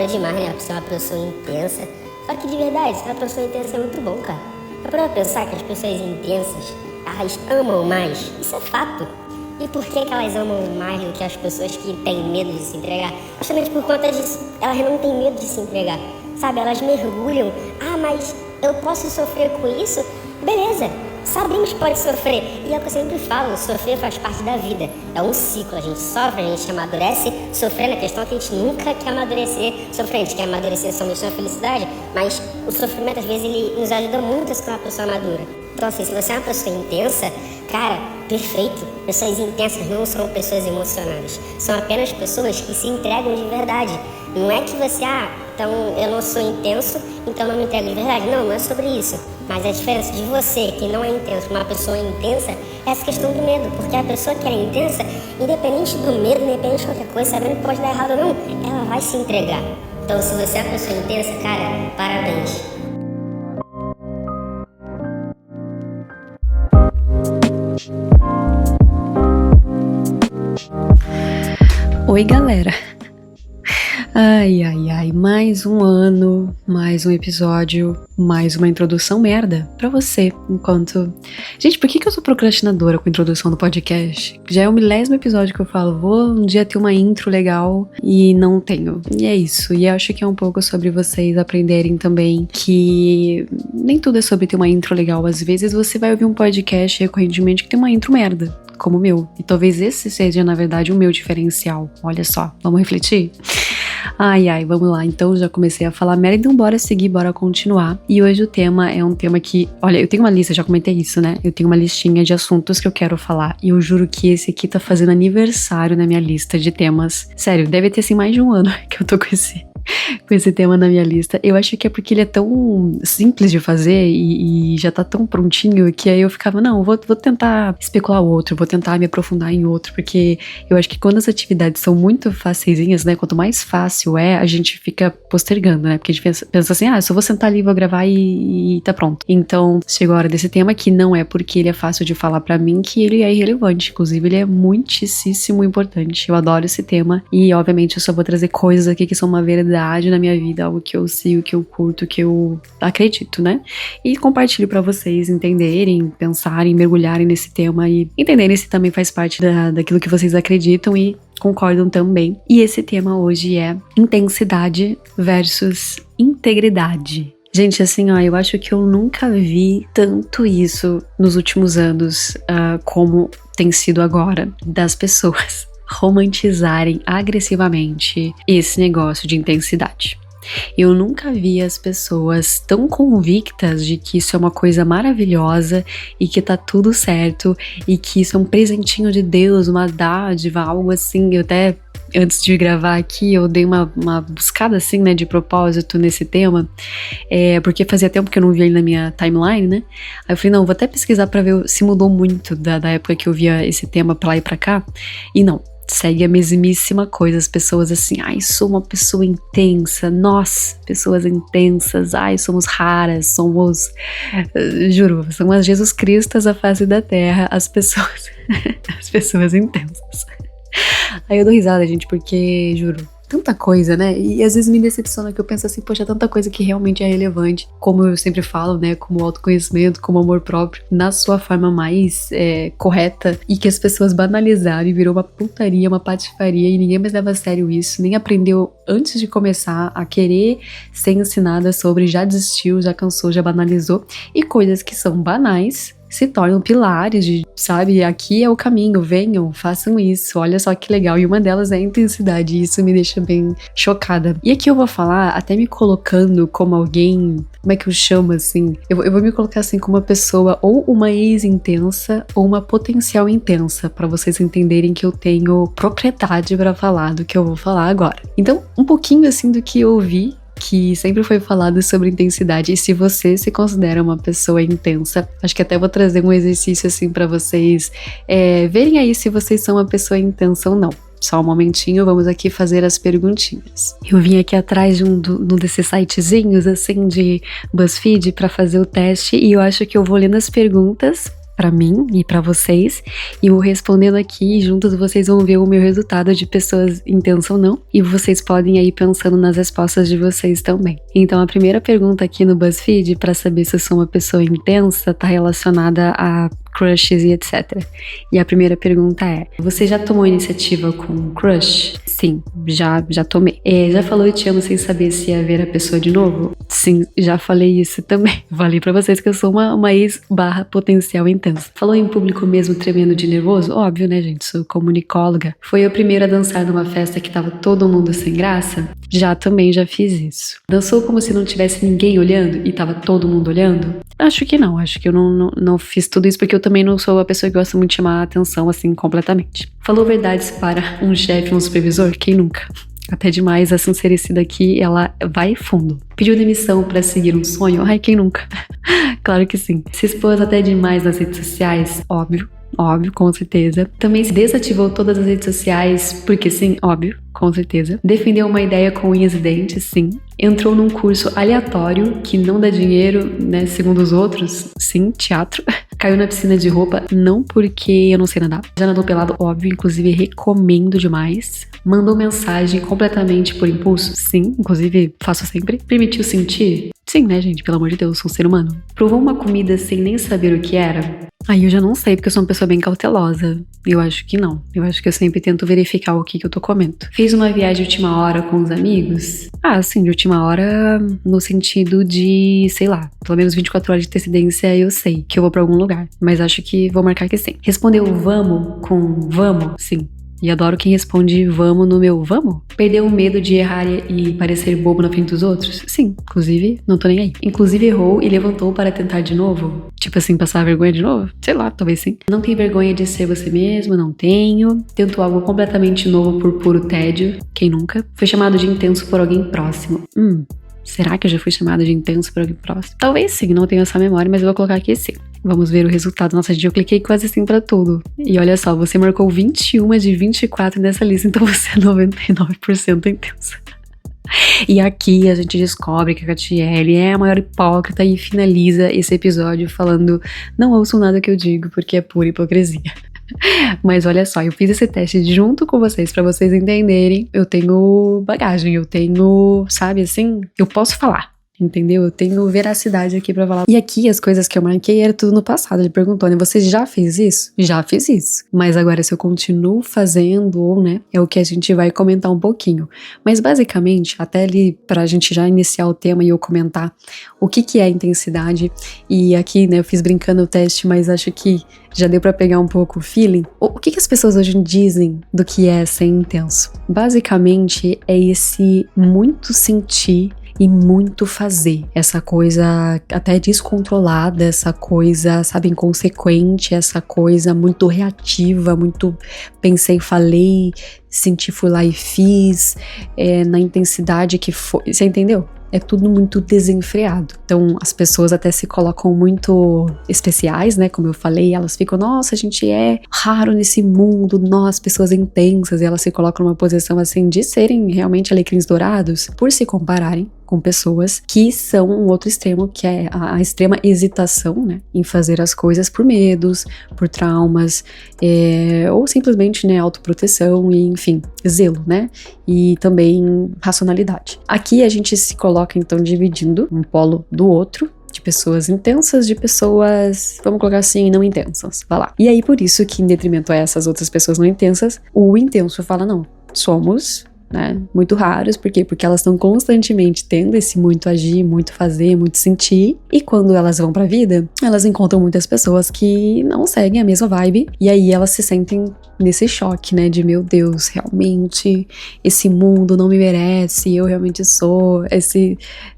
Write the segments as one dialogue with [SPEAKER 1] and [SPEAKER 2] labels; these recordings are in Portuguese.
[SPEAKER 1] demais, né? Pra ser uma pessoa intensa. Só que de verdade, ser uma pessoa intensa é muito bom, cara. É pra pensar que as pessoas intensas, elas amam mais. Isso é fato. E por que elas amam mais do que as pessoas que têm medo de se entregar? Justamente por conta disso. Elas não têm medo de se entregar. Sabe, elas mergulham. Ah, mas eu posso sofrer com isso? Beleza. Sabemos que pode sofrer, e é o que eu sempre falo, sofrer faz parte da vida, é um ciclo, a gente sofre, a gente amadurece, sofrendo, a questão é que a gente nunca quer amadurecer sofrendo, a gente quer amadurecer somente na felicidade, mas o sofrimento às vezes ele nos ajuda muito a ser uma pessoa madura. Então assim, se você é uma pessoa intensa, cara, perfeito, pessoas intensas não são pessoas emocionadas, são apenas pessoas que se entregam de verdade. Não é que você, então eu não sou intenso, então não me entrego de verdade. Não é sobre isso. Mas a diferença de você, que não é intenso, uma pessoa intensa, é essa questão do medo. Porque a pessoa que é intensa, independente do medo, independente de qualquer coisa, sabendo que pode dar errado ou não, ela vai se entregar. Então se você é uma pessoa intensa, cara, parabéns.
[SPEAKER 2] Oi, galera. Ai, mais um ano, mais um episódio, mais uma introdução merda pra você, enquanto... Gente, por que eu sou procrastinadora com a introdução do podcast? Já é o 10º episódio que eu falo, vou um dia ter uma intro legal e não tenho. E é isso, e acho que é um pouco sobre vocês aprenderem também que nem tudo é sobre ter uma intro legal. Às vezes você vai ouvir um podcast recorrentemente que tem uma intro merda, como o meu. E talvez esse seja, na verdade, o meu diferencial. Olha só, vamos refletir? Ai, vamos lá. Então já comecei a falar merda, então bora seguir, bora continuar. E hoje o tema é um tema que... Olha, eu tenho uma lista, já comentei isso, né? Eu tenho uma listinha de assuntos que eu quero falar. E eu juro que esse aqui tá fazendo aniversário na minha lista de temas. Sério, deve ter assim mais de um ano que eu tô com esse tema na minha lista. Eu acho que é porque ele é tão simples de fazer e já tá tão prontinho que aí eu ficava, não, vou tentar especular outro, vou tentar me aprofundar em outro, porque eu acho que quando as atividades são muito facilzinhas, né, quanto mais fácil é, a gente fica postergando, né, porque a gente pensa assim, eu só vou sentar ali, vou gravar e tá pronto. Então, chegou a hora desse tema, que não é porque ele é fácil de falar pra mim que ele é irrelevante, inclusive ele é muitíssimo importante. Eu adoro esse tema e, obviamente, eu só vou trazer coisas aqui que são uma verdade na minha vida, algo que eu sigo, que eu curto, que eu acredito, né? E compartilho pra vocês entenderem, pensarem, mergulharem nesse tema e entenderem se também faz parte daquilo que vocês acreditam e concordam também. E esse tema hoje é intensidade versus integridade. Gente, assim, eu acho que eu nunca vi tanto isso nos últimos anos como tem sido agora, das pessoas romantizarem agressivamente esse negócio de intensidade. Eu nunca vi as pessoas tão convictas de que isso é uma coisa maravilhosa e que tá tudo certo e que isso é um presentinho de Deus, uma dádiva, algo assim. Eu até, antes de gravar aqui, eu dei uma buscada assim, né, de propósito nesse tema, porque fazia tempo que eu não via ele na minha timeline, né? Aí eu falei, não, vou até pesquisar pra ver se mudou muito da época que eu via esse tema pra lá e pra cá, e não. Segue a mesmíssima coisa, as pessoas assim, sou uma pessoa intensa, nós, pessoas intensas, somos raras, somos, juro, são as Jesus Cristas à face da terra, as pessoas intensas. Aí eu dou risada, gente, porque, juro, tanta coisa, né? E às vezes me decepciona que eu penso assim, poxa, tanta coisa que realmente é relevante, como eu sempre falo, né? Como autoconhecimento, como amor próprio, na sua forma mais correta, e que as pessoas banalizaram e virou uma putaria, uma patifaria, e ninguém mais leva a sério isso, nem aprendeu antes de começar a querer ser ensinada sobre, já desistiu, já cansou, já banalizou, e coisas que são banais se tornam pilares de, sabe, aqui é o caminho, venham, façam isso, olha só que legal. E uma delas é a intensidade, e isso me deixa bem chocada. E aqui eu vou falar, até me colocando como alguém, como é que eu chamo assim? Eu vou me colocar assim como uma pessoa, ou uma ex-intensa, ou uma potencial intensa, pra vocês entenderem que eu tenho propriedade pra falar do que eu vou falar agora. Então, um pouquinho assim do que eu ouvi, que sempre foi falado sobre intensidade, e se você se considera uma pessoa intensa, acho que até vou trazer um exercício assim pra vocês verem aí se vocês são uma pessoa intensa ou não. Só um momentinho, vamos aqui fazer as perguntinhas. Eu vim aqui atrás de um desses sitezinhos assim de BuzzFeed pra fazer o teste, e eu acho que eu vou lendo as perguntas pra mim e pra vocês, e vou respondendo aqui, juntos vocês vão ver o meu resultado de pessoas intensas ou não, e vocês podem ir pensando nas respostas de vocês também. Então a primeira pergunta aqui no BuzzFeed, pra saber se eu sou uma pessoa intensa, tá relacionada a crushes e etc. E a primeira pergunta é: você já tomou iniciativa com um crush? Sim, já tomei. Já falou eu te amo sem saber se ia ver a pessoa de novo? Sim, já falei isso também. Falei pra vocês que eu sou uma ex/potencial intensa. Falou em público mesmo tremendo de nervoso? Óbvio, né, gente? Sou comunicóloga. Foi a primeira a dançar numa festa que tava todo mundo sem graça? Também já fiz isso. Dançou como se não tivesse ninguém olhando e tava todo mundo olhando? Acho que não. Acho que eu não fiz tudo isso porque eu também não sou a pessoa que gosta muito de chamar a atenção assim completamente. Falou verdades para um chefe ou um supervisor? Quem nunca? Até demais, a sinceridade daqui, ela vai fundo. Pediu demissão pra seguir um sonho? Ai, quem nunca? Claro que sim. Se expôs até demais nas redes sociais? Óbvio, com certeza. Também se desativou todas as redes sociais, porque sim, óbvio, com certeza. Defendeu uma ideia com unhas e dentes? Sim. Entrou num curso aleatório que não dá dinheiro, né, segundo os outros? Sim, teatro. Caiu na piscina de roupa? Não, porque eu não sei nadar. Já nadou pelado? Óbvio, inclusive recomendo demais. Mandou mensagem completamente por impulso? Sim, inclusive faço sempre. Permitiu sentir? Sim, né, gente? Pelo amor de Deus, sou um ser humano. Provou uma comida sem nem saber o que era? Aí eu já não sei, porque eu sou uma pessoa bem cautelosa. Eu acho que não. Eu acho que eu sempre tento verificar o que eu tô comendo. Fez uma viagem de última hora com os amigos? Sim, de última hora no sentido de, sei lá, pelo menos 24 horas de antecedência eu sei que eu vou pra algum lugar. Mas acho que vou marcar que sim. Respondeu vamos com vamos? Sim. E adoro quem responde vamos no meu vamos. Perdeu o medo de errar e parecer bobo na frente dos outros? Sim, inclusive, não tô nem aí. Inclusive errou e levantou para tentar de novo? Tipo assim, passar vergonha de novo? Sei lá, talvez sim. Não tem vergonha de ser você mesmo? Não tenho. Tentou algo completamente novo por puro tédio? Quem nunca? Foi chamado de intenso por alguém próximo? Será que eu já fui chamada de intenso por alguém próximo? Talvez sim, não tenho essa memória, mas eu vou colocar aqui sim. Vamos ver o resultado. Nossa, gente, eu cliquei quase sim pra tudo. E olha só, você marcou 21 de 24 nessa lista, então você é 99% intensa. E aqui a gente descobre que a Catiele é a maior hipócrita e finaliza esse episódio falando: não ouçam nada que eu digo porque é pura hipocrisia. Mas olha só, eu fiz esse teste junto com vocês pra vocês entenderem. Eu tenho bagagem, eu tenho, sabe assim, eu posso falar. Entendeu? Eu tenho veracidade aqui pra falar. E aqui as coisas que eu marquei era tudo no passado. Ele perguntou, né? Você já fez isso? Já fiz isso. Mas agora se eu continuo fazendo ou, né? É o que a gente vai comentar um pouquinho. Mas basicamente, até ali pra gente já iniciar o tema e eu comentar o que é intensidade. E aqui, né? Eu fiz brincando o teste, mas acho que já deu pra pegar um pouco o feeling. O que as pessoas hoje dizem do que é ser intenso? Basicamente é esse muito sentir e muito fazer. Essa coisa até descontrolada, essa coisa, sabe, inconsequente, essa coisa muito reativa, muito pensei, falei, senti, fui lá e fiz, na intensidade que foi. Você entendeu? É tudo muito desenfreado. Então, as pessoas até se colocam muito especiais, né? Como eu falei, elas ficam, nossa, a gente é raro nesse mundo, nós, pessoas intensas, e elas se colocam numa posição assim de serem realmente alecrins dourados por se compararem com pessoas que são um outro extremo, que é a extrema hesitação, né, em fazer as coisas por medos, por traumas, ou simplesmente, né, autoproteção e, enfim, zelo, né, e também racionalidade. Aqui a gente se coloca, então, dividindo um polo do outro, de pessoas intensas, de pessoas, vamos colocar assim, não intensas, vai lá. E aí, por isso que, em detrimento a essas outras pessoas não intensas, o intenso fala, não, somos, né, muito raros, por quê? Porque elas estão constantemente tendo esse muito agir, muito fazer, muito sentir, e quando elas vão pra vida, elas encontram muitas pessoas que não seguem a mesma vibe, e aí elas se sentem nesse choque, né, de meu Deus, realmente esse mundo não me merece, eu realmente sou esse,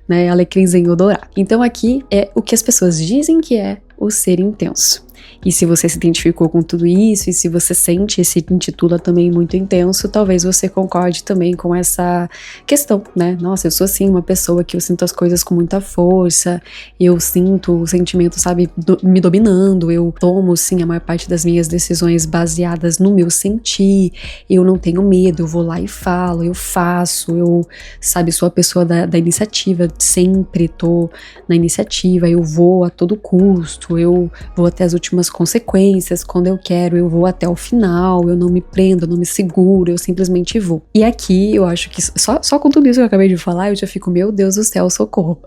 [SPEAKER 2] né, alecrimzinho dourado. Então aqui é o que as pessoas dizem que é o ser intenso. E se você se identificou com tudo isso, e se você sente e se intitula também muito intenso, talvez você concorde também com essa questão, né? Nossa, eu sou assim uma pessoa que eu sinto as coisas com muita força, eu sinto o sentimento, sabe, me dominando, eu tomo, sim, a maior parte das minhas decisões baseadas no meu sentir, eu não tenho medo, eu vou lá e falo, eu faço, eu, sabe, sou a pessoa da iniciativa, sempre tô na iniciativa, eu vou a todo custo, intenso, eu vou até as últimas consequências, quando eu quero eu vou até o final, eu não me prendo, eu não me seguro, eu simplesmente vou. E aqui eu acho que só com tudo isso que eu acabei de falar, eu já fico, meu Deus do céu, socorro.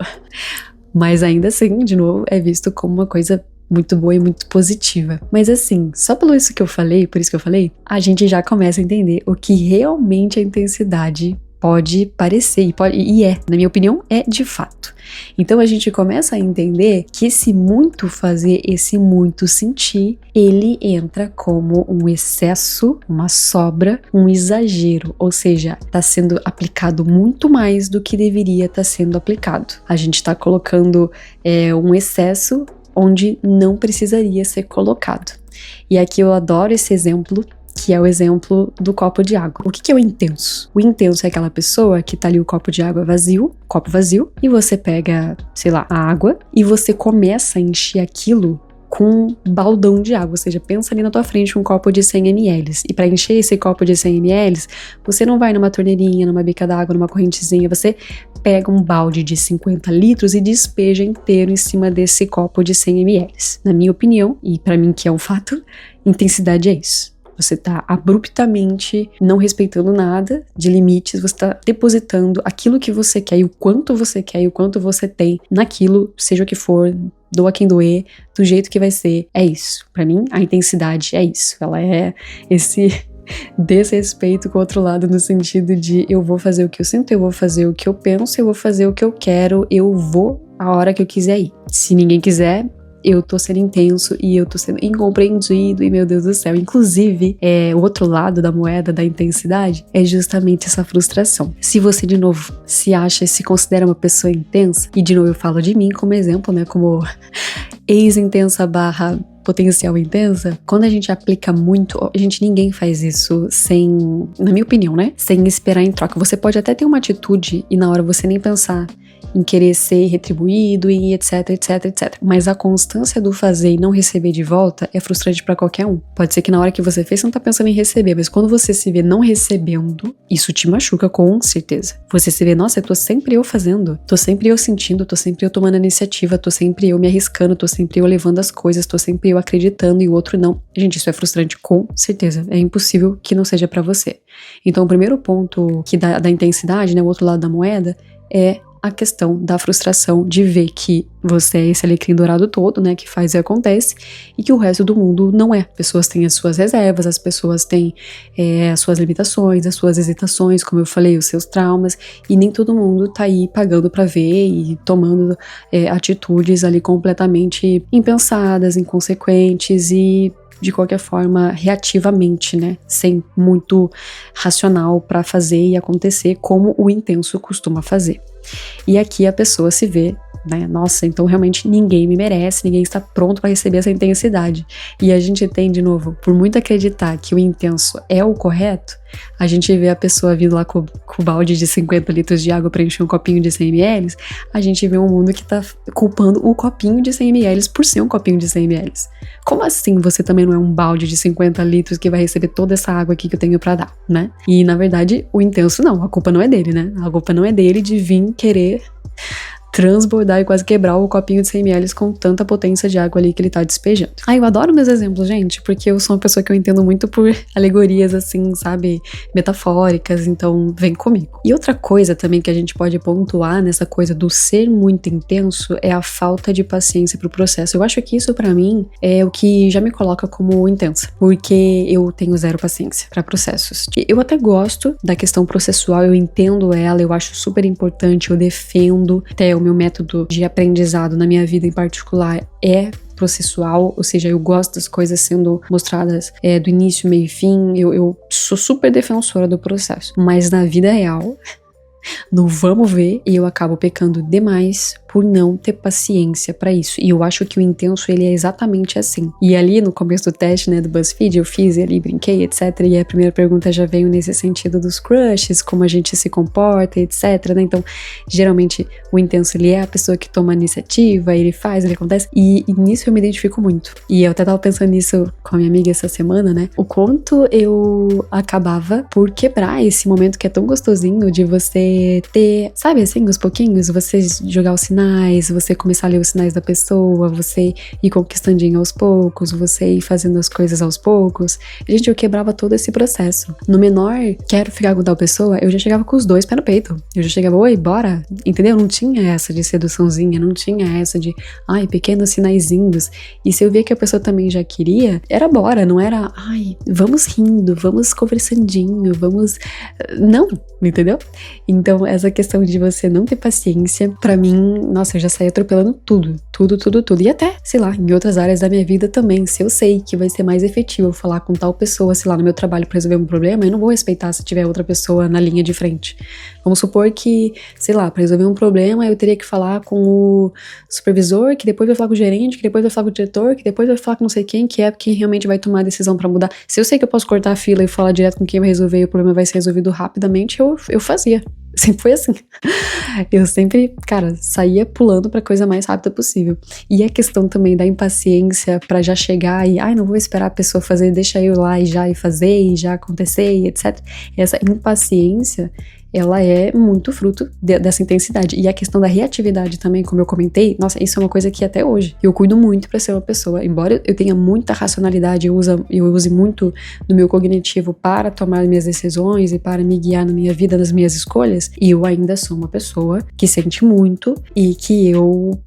[SPEAKER 2] Mas ainda assim, de novo, é visto como uma coisa muito boa e muito positiva. Mas assim, só por isso que eu falei, a gente já começa a entender o que realmente a intensidade pode parecer, na minha opinião, é de fato. Então a gente começa a entender que esse muito fazer, esse muito sentir, ele entra como um excesso, uma sobra, um exagero, ou seja, está sendo aplicado muito mais do que deveria estar sendo aplicado. A gente está colocando um excesso onde não precisaria ser colocado. E aqui eu adoro esse exemplo, que é o exemplo do copo de água. O que é o intenso? O intenso é aquela pessoa que tá ali o copo de água vazio, copo vazio, e você pega, sei lá, a água, e você começa a encher aquilo com um baldão de água, ou seja, pensa ali na tua frente um copo de 100 ml, e para encher esse copo de 100 ml, você não vai numa torneirinha, numa bica d'água, numa correntezinha, você pega um balde de 50 litros e despeja inteiro em cima desse copo de 100 ml. Na minha opinião, e para mim que é um fato, intensidade é isso. Você tá abruptamente não respeitando nada de limites, você tá depositando aquilo que você quer e o quanto você quer e o quanto você tem naquilo, seja o que for, doa quem doer, do jeito que vai ser, é isso. Pra mim, a intensidade é isso. Ela é esse desrespeito com o outro lado, no sentido de eu vou fazer o que eu sinto, eu vou fazer o que eu penso, eu vou fazer o que eu quero, eu vou a hora que eu quiser ir. Se ninguém quiser, eu tô sendo intenso e eu tô sendo incompreendido e meu Deus do céu. Inclusive, o outro lado da moeda da intensidade é justamente essa frustração. Se você, de novo, se acha e se considera uma pessoa intensa, e de novo eu falo de mim como exemplo, né, como ex-intensa / potencial intensa, quando a gente aplica muito, ninguém faz isso sem, na minha opinião, né, sem esperar em troca. Você pode até ter uma atitude e na hora você nem pensar em querer ser retribuído e etc, etc, etc. Mas a constância do fazer e não receber de volta é frustrante pra qualquer um. Pode ser que na hora que você fez, você não tá pensando em receber, mas quando você se vê não recebendo, isso te machuca com certeza. Você se vê, nossa, tô sempre eu fazendo, tô sempre eu sentindo, tô sempre eu tomando a iniciativa, tô sempre eu me arriscando, tô sempre eu levando as coisas, tô sempre eu acreditando e o outro não. Gente, isso é frustrante com certeza. É impossível que não seja pra você. Então, o primeiro ponto que da intensidade, né, o outro lado da moeda, é a questão da frustração de ver que você é esse alecrim dourado todo, né, que faz e acontece, e que o resto do mundo não é. Pessoas têm as suas reservas, as pessoas têm as suas limitações, as suas hesitações, como eu falei, os seus traumas, e nem todo mundo tá aí pagando pra ver e tomando atitudes ali completamente impensadas, inconsequentes e de qualquer forma, reativamente, né? Sem muito racional pra fazer e acontecer como o intenso costuma fazer. E aqui a pessoa se vê, né? Nossa, então realmente ninguém me merece, ninguém está pronto para receber essa intensidade. E a gente tem, de novo, por muito acreditar que o intenso é o correto, a gente vê a pessoa vindo lá com o balde de 50 litros de água para encher um copinho de 100 ml, a gente vê um mundo que tá culpando o copinho de 100 ml por ser um copinho de 100 ml. Como assim você também não é um balde de 50 litros que vai receber toda essa água aqui que eu tenho pra dar, né? E na verdade, o intenso não, a culpa não é dele, né? A culpa não é dele de vir querer transbordar e quase quebrar o copinho de 100 ml com tanta potência de água ali que ele tá despejando. Eu adoro meus exemplos, gente, porque eu sou uma pessoa que eu entendo muito por alegorias assim, sabe, metafóricas, então vem comigo. E outra coisa também que a gente pode pontuar nessa coisa do ser muito intenso é a falta de paciência pro processo. Eu acho que isso pra mim é o que já me coloca como intensa, porque eu tenho zero paciência pra processos. Eu até gosto da questão processual, eu entendo ela, eu acho super importante, eu defendo, até o meu método de aprendizado na minha vida em particular é processual, ou seja, eu gosto das coisas sendo mostradas do início, meio e fim, eu sou super defensora do processo, mas na vida real, no vamos ver, eu acabo pecando demais por não ter paciência pra isso. E eu acho que o intenso, ele é exatamente assim. E ali no começo do teste, né, do BuzzFeed, eu fiz ali, brinquei, etc. E a primeira pergunta já veio nesse sentido dos crushes, como a gente se comporta, etc, né? Então, geralmente, o intenso, ele é a pessoa que toma a iniciativa, ele faz, ele acontece. E nisso eu me identifico muito. E eu até tava pensando nisso com a minha amiga essa semana, né? O quanto eu acabava por quebrar esse momento que é tão gostosinho de você ter, sabe assim, os pouquinhos, você jogar o sinal sinais, você começar a ler os sinais da pessoa, você ir conquistandinho aos poucos, você ir fazendo as coisas aos poucos. Gente, eu quebrava todo esse processo. No menor, quero ficar com tal pessoa, eu já chegava com os dois pés no peito. Eu já chegava, oi, bora, entendeu? Não tinha essa de seduçãozinha, não tinha essa de, pequenos sinaizinhos. E se eu via que a pessoa também já queria, era bora, não era, vamos rindo, vamos conversandinho, vamos... Não, entendeu? Então, essa questão de você não ter paciência, pra mim, nossa, eu já saí atropelando tudo. E até, sei lá, em outras áreas da minha vida também, se eu sei que vai ser mais efetivo eu falar com tal pessoa, sei lá, no meu trabalho pra resolver um problema, eu não vou respeitar se tiver outra pessoa na linha de frente. Vamos supor que, sei lá, pra resolver um problema eu teria que falar com o supervisor, que depois vai falar com o gerente, que depois vai falar com o diretor, que depois vai falar com não sei quem, que é quem realmente vai tomar a decisão pra mudar. Se eu sei que eu posso cortar a fila e falar direto com quem vai resolver e o problema vai ser resolvido rapidamente, eu fazia. Sempre foi assim. Eu sempre, saía pulando pra coisa mais rápida possível. E a questão também da impaciência pra já chegar e, não vou esperar a pessoa fazer, deixa eu lá e fazer, e já acontecer, e etc. Essa impaciência, ela é muito fruto dessa intensidade. E a questão da reatividade também, como eu comentei, nossa, isso é uma coisa que até hoje eu cuido muito pra ser uma pessoa. Embora eu tenha muita racionalidade, eu use muito do meu cognitivo para tomar minhas decisões e para me guiar na minha vida, nas minhas escolhas, e eu ainda sou uma pessoa que sente muito e que eu,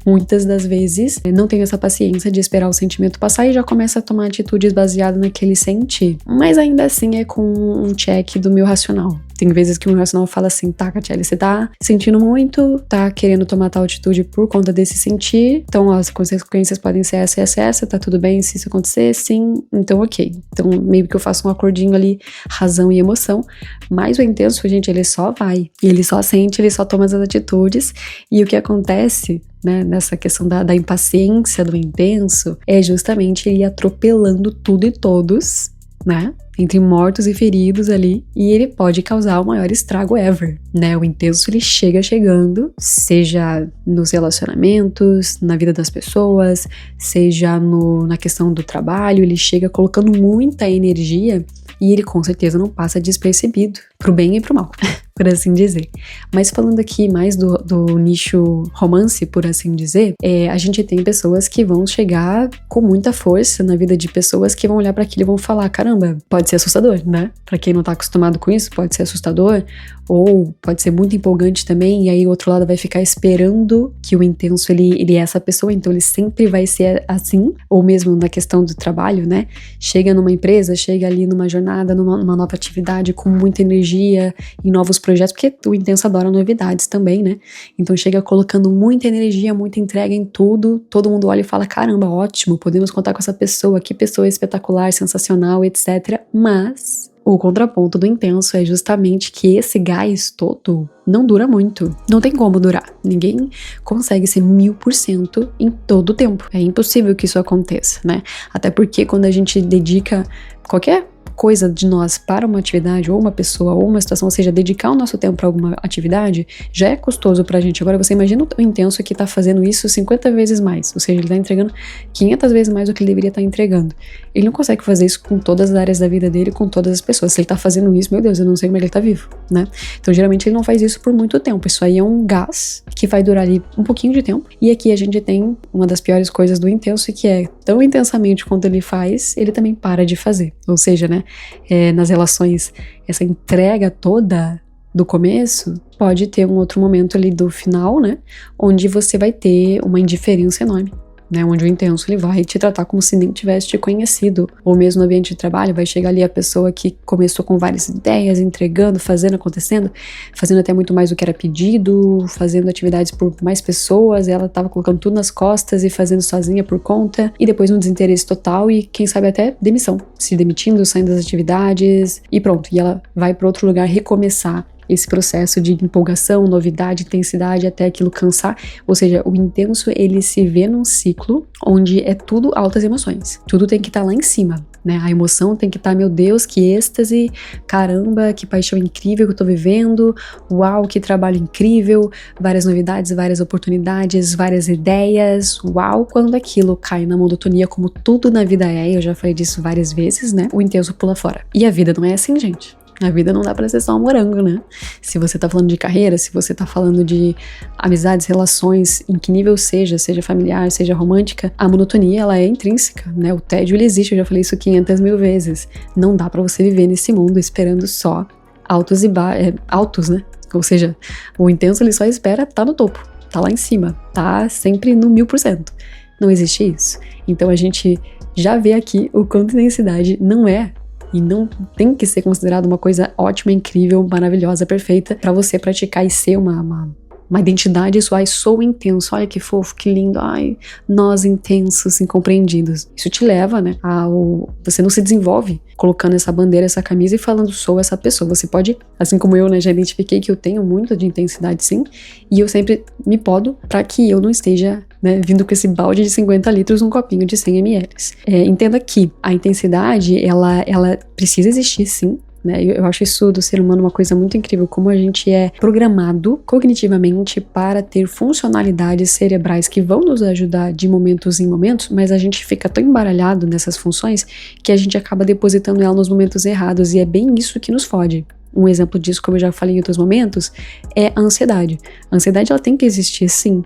[SPEAKER 2] muitas das vezes não tenho essa paciência de esperar o sentimento passar e já começo a tomar atitudes baseadas naquele sentir. Mas ainda assim é com um check do meu racional. Tem vezes que o meu racional fala assim, tá, Catiele, você tá sentindo muito, tá querendo tomar tal atitude por conta desse sentir, então as consequências podem ser essa, tá tudo bem se isso acontecer, sim, então ok. Então meio que eu faço um acordinho ali, razão e emoção, mas o intenso, gente, ele só vai, ele só sente, ele só toma as atitudes, e o que acontece, né, nessa questão da impaciência do intenso, é justamente ele atropelando tudo e todos, né, entre mortos e feridos ali, e ele pode causar o maior estrago ever, né? O intenso, ele chegando, seja nos relacionamentos, na vida das pessoas, seja na questão do trabalho, ele chega colocando muita energia e ele com certeza não passa despercebido, pro bem e pro mal, por assim dizer. Mas falando aqui mais do nicho romance, por assim dizer, a gente tem pessoas que vão chegar com muita força na vida de pessoas que vão olhar para aquilo e vão falar, caramba, pode ser assustador, né? Pra quem não tá acostumado com isso, pode ser assustador, ou pode ser muito empolgante também, e aí o outro lado vai ficar esperando que o intenso, ele é essa pessoa, então ele sempre vai ser assim, ou mesmo na questão do trabalho, né? Chega numa empresa, chega ali numa jornada, numa nova atividade, com muita energia, em novos projetos, porque o intenso adora novidades também, né? Então chega colocando muita energia, muita entrega em tudo, todo mundo olha e fala, caramba, ótimo, podemos contar com essa pessoa, que pessoa espetacular, sensacional, etc. Mas o contraponto do intenso é justamente que esse gás todo não dura muito. Não tem como durar. Ninguém consegue ser 1000% em todo o tempo. É impossível que isso aconteça, né? Até porque quando a gente dedica qualquer coisa de nós para uma atividade, ou uma pessoa, ou uma situação, ou seja, dedicar o nosso tempo para alguma atividade, já é custoso pra gente. Agora, você imagina o intenso que tá fazendo isso 50 vezes mais, ou seja, ele tá entregando 500 vezes mais do que ele deveria estar entregando. Ele não consegue fazer isso com todas as áreas da vida dele, com todas as pessoas. Se ele tá fazendo isso, meu Deus, eu não sei como ele tá vivo, né? Então, geralmente, ele não faz isso por muito tempo. Isso aí é um gás que vai durar ali um pouquinho de tempo. E aqui a gente tem uma das piores coisas do intenso, que é tão intensamente quanto ele faz, ele também para de fazer. Ou seja, né, nas relações, essa entrega toda do começo pode ter um outro momento ali do final, né, onde você vai ter uma indiferença enorme, né, onde o intenso ele vai te tratar como se nem tivesse te conhecido, ou mesmo no ambiente de trabalho, vai chegar ali a pessoa que começou com várias ideias, entregando, fazendo, acontecendo, fazendo até muito mais do que era pedido, fazendo atividades por mais pessoas, ela tava colocando tudo nas costas e fazendo sozinha por conta, e depois um desinteresse total e quem sabe até demissão, se demitindo, saindo das atividades e pronto, e ela vai para outro lugar recomeçar esse processo de empolgação, novidade, intensidade, até aquilo cansar. Ou seja, o intenso, ele se vê num ciclo onde é tudo altas emoções. Tudo tem que estar lá em cima, né? A emoção tem que estar, meu Deus, que êxtase, caramba, que paixão incrível que eu tô vivendo, uau, que trabalho incrível, várias novidades, várias oportunidades, várias ideias, uau. Quando aquilo cai na monotonia, como tudo na vida é, eu já falei disso várias vezes, né? O intenso pula fora. E a vida não é assim, gente. A vida não dá pra ser só um morango, né? Se você tá falando de carreira, se você tá falando de amizades, relações, em que nível seja familiar, seja romântica, a monotonia, ela é intrínseca, né? O tédio, ele existe, eu já falei isso 500 mil vezes. Não dá pra você viver nesse mundo esperando só altos e altos, né? Ou seja, o intenso, ele só espera tá no topo, tá lá em cima, tá sempre no 1000%. Não existe isso. Então a gente já vê aqui o quanto intensidade não é e não tem que ser considerado uma coisa ótima, incrível, maravilhosa, perfeita pra você praticar e ser uma identidade sua. Ai, sou intenso, olha que fofo, que lindo, ai, nós intensos, incompreendidos. Isso te leva, né, você não se desenvolve colocando essa bandeira, essa camisa e falando sou essa pessoa. Você pode, assim como eu, né, já identifiquei que eu tenho muito de intensidade sim, e eu sempre me podo pra que eu não esteja, né, vindo com esse balde de 50 litros num copinho de 100 ml. Entenda que a intensidade, ela precisa existir sim, né? Eu acho isso do ser humano uma coisa muito incrível, como a gente é programado cognitivamente para ter funcionalidades cerebrais que vão nos ajudar de momentos em momentos, mas a gente fica tão embaralhado nessas funções que a gente acaba depositando ela nos momentos errados, e é bem isso que nos fode. Um exemplo disso, como eu já falei em outros momentos, é a ansiedade. A ansiedade, ela tem que existir sim,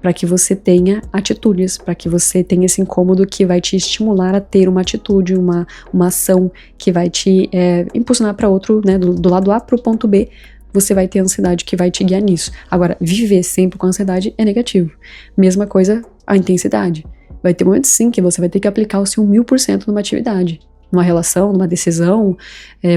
[SPEAKER 2] para que você tenha atitudes, para que você tenha esse incômodo que vai te estimular a ter uma atitude, uma ação que vai te impulsionar para outro, né, do lado A para o ponto B, você vai ter ansiedade que vai te guiar nisso. Agora, viver sempre com ansiedade é negativo. Mesma coisa a intensidade. Vai ter momentos sim que você vai ter que aplicar o seu 1000% numa atividade, numa relação, numa decisão,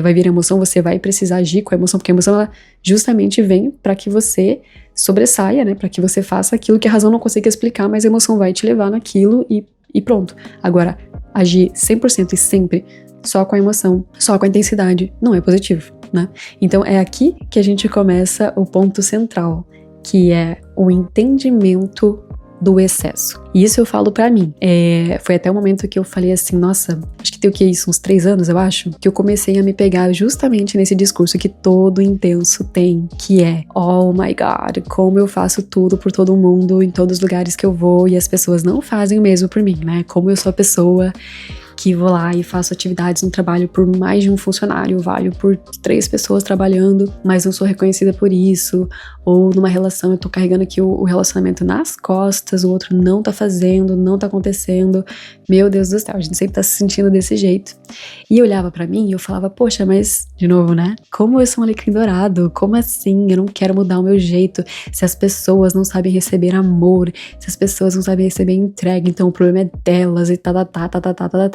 [SPEAKER 2] vai vir a emoção, você vai precisar agir com a emoção, porque a emoção, ela justamente vem para que você sobressaia, né, para que você faça aquilo que a razão não consegue explicar, mas a emoção vai te levar naquilo e pronto. Agora, agir 100% e sempre só com a emoção, só com a intensidade, não é positivo, né? Então é aqui que a gente começa o ponto central, que é o entendimento do excesso. E isso eu falo pra mim. Foi até o momento que eu falei assim, nossa, acho que tem o que isso, uns 3 anos, eu acho, que eu comecei a me pegar justamente nesse discurso que todo intenso tem, que é, oh my God, como eu faço tudo por todo mundo, em todos os lugares que eu vou, e as pessoas não fazem o mesmo por mim, né? Como eu sou a pessoa que vou lá e faço atividades no trabalho por mais de um funcionário, valho por 3 pessoas trabalhando, mas não sou reconhecida por isso, ou numa relação eu tô carregando aqui o relacionamento nas costas, o outro não tá fazendo, não tá acontecendo, meu Deus do céu, a gente sempre tá se sentindo desse jeito. E eu olhava pra mim e eu falava, poxa, mas, de novo, né, como eu sou um alecrim dourado, como assim, eu não quero mudar o meu jeito, se as pessoas não sabem receber amor, se as pessoas não sabem receber entrega, então o problema é delas e tá.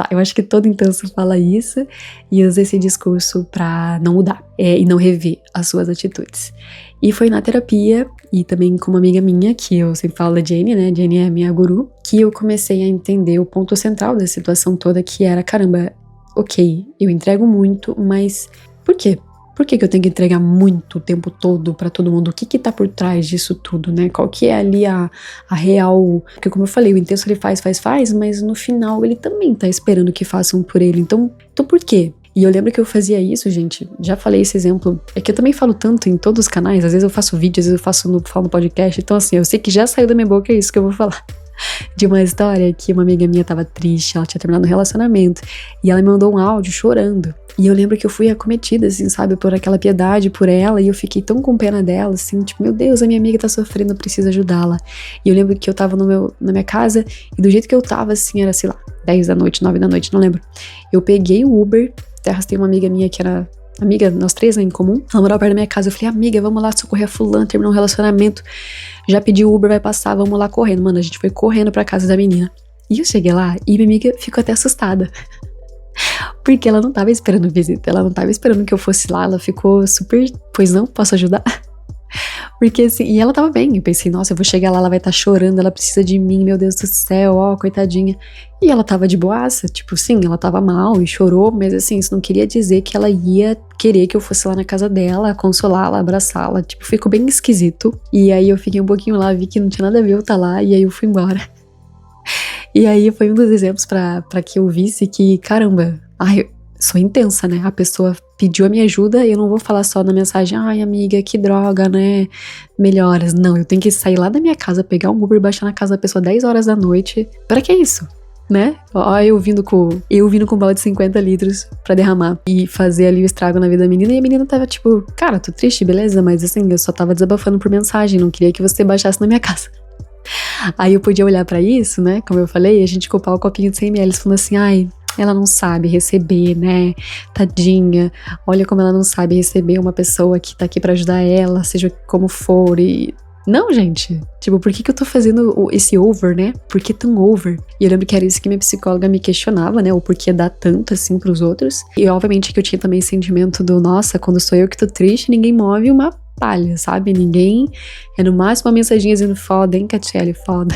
[SPEAKER 2] Eu acho que todo intenso fala isso e usa esse discurso pra não mudar e não rever as suas atitudes. E foi na terapia e também com uma amiga minha, que eu sempre falo da Jenny, né? Jenny é a minha guru, que eu comecei a entender o ponto central da situação toda, que era, caramba, ok, eu entrego muito, mas por quê? Por que eu tenho que entregar muito o tempo todo pra todo mundo? O que tá por trás disso tudo, né? Qual que é ali a real... Porque como eu falei, o intenso ele faz, mas no final ele também tá esperando que façam por ele. Então por quê? E eu lembro que eu fazia isso, gente, já falei esse exemplo, é que eu também falo tanto em todos os canais, às vezes eu faço vídeo, às vezes eu falo no podcast, então assim, eu sei que já saiu da minha boca, é isso que eu vou falar. De uma história que uma amiga minha tava triste, ela tinha terminado um relacionamento, e ela me mandou um áudio chorando. E eu lembro que eu fui acometida, assim, sabe, por aquela piedade por ela, e eu fiquei tão com pena dela, assim, tipo, meu Deus, a minha amiga tá sofrendo, eu preciso ajudá-la. E eu lembro que eu tava na minha casa, e do jeito que eu tava, assim, era, sei lá, 10 da noite, 9 da noite, não lembro. Eu peguei o Uber, até arrastei uma amiga minha que era amiga, nós 3, né, em comum, ela morava perto da minha casa, eu falei, amiga, vamos lá socorrer a fulana, terminou um relacionamento, já pedi o Uber, vai passar, vamos lá correndo. Mano, a gente foi correndo pra casa da menina. E eu cheguei lá e minha amiga ficou até assustada. Porque ela não tava esperando visita, ela não tava esperando que eu fosse lá, ela ficou super, pois não, posso ajudar? Porque assim, e ela tava bem, eu pensei, nossa, eu vou chegar lá, ela vai estar chorando, ela precisa de mim, meu Deus do céu, ó, coitadinha. E ela tava de boaça, tipo, sim, ela tava mal e chorou, mas assim, isso não queria dizer que ela ia querer que eu fosse lá na casa dela, consolá-la, abraçá-la, tipo, ficou bem esquisito. E aí eu fiquei um pouquinho lá, vi que não tinha nada a ver eu estar lá, e aí eu fui embora. E aí foi um dos exemplos pra que eu visse que, caramba, ai, sou intensa, né? A pessoa pediu a minha ajuda e eu não vou falar só na mensagem, ai amiga, que droga, né? Melhoras. Não, eu tenho que sair lá da minha casa, pegar um Uber e baixar na casa da pessoa 10 horas da noite. Pra que isso? né? Ó, eu vindo com balde de 50 litros pra derramar e fazer ali o estrago na vida da menina. E a menina tava tipo, cara, tô triste, beleza, mas assim, eu só tava desabafando por mensagem, não queria que você baixasse na minha casa. Aí eu podia olhar pra isso, né, como eu falei, e a gente culpar o copinho de 100 ml, falando assim, ai, ela não sabe receber, né, tadinha, olha como ela não sabe receber uma pessoa que tá aqui pra ajudar ela, seja como for, e... Não, gente, tipo, por que eu tô fazendo esse over, né? Por que tão over? E eu lembro que era isso que minha psicóloga me questionava, né? O porquê dar tanto assim pros outros. E obviamente que eu tinha também sentimento do, nossa, quando sou eu que tô triste, ninguém move uma palha, sabe? Ninguém, é no máximo uma mensaginha dizendo foda, hein, Catiele, foda.